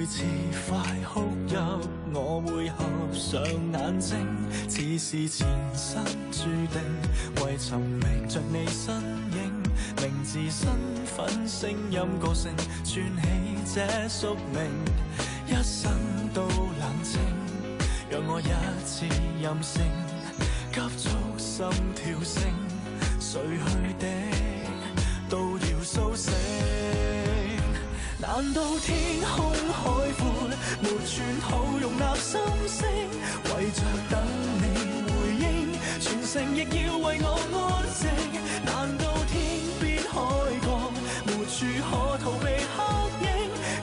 每次快哭泣，我會合上眼睛，似是前生注定，為尋覓着你身影，名字、身份、聲音、個性，串起這宿命，一生都冷靜，讓我一次任性，急速心跳聲，睡去的都要甦醒。難道天空海闊，沒寸土容納心聲，為着等你回應，全城亦要為我安靜。難道天邊海角，沒處可逃避黑影，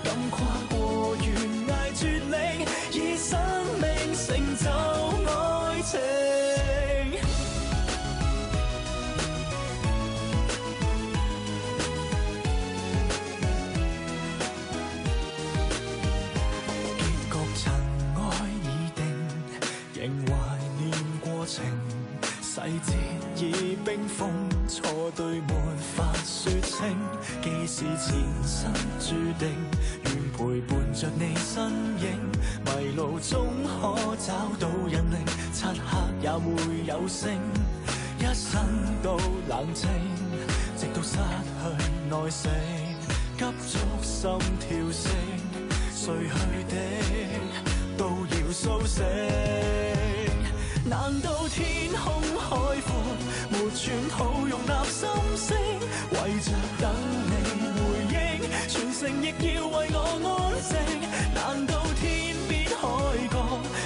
敢跨過懸崖絕嶺，以生命成就愛情。仍懷念過程，細節已冰封，錯對沒法說清。既是前生注定，願陪伴着你身影，迷路中可找到引領，漆黑也會有聲。一生都冷靜，直到失去耐性，急速心跳聲，睡去的都要甦醒。難道天空海闊，沒寸土容納心聲，為着等你回應，全城亦要為我安靜。難道天邊海角，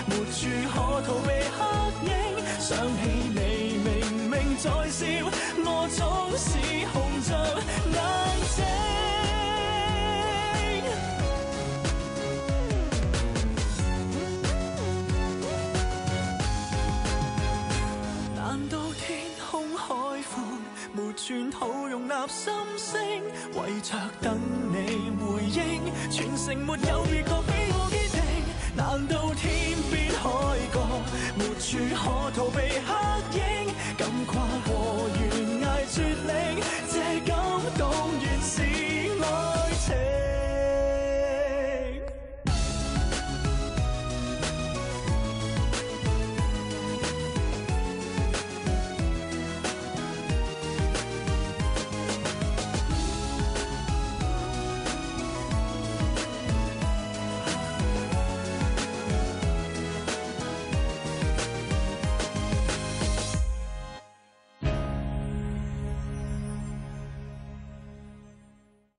沒處可逃避黑影，想起你明明在笑，我總是紅着眼睛。難道天空海闊，沒寸土容納心聲，為着等你回應，全城沒有別個比我堅定。難道天邊海角，沒處可逃避黑影，敢跨過懸崖絕嶺，這感動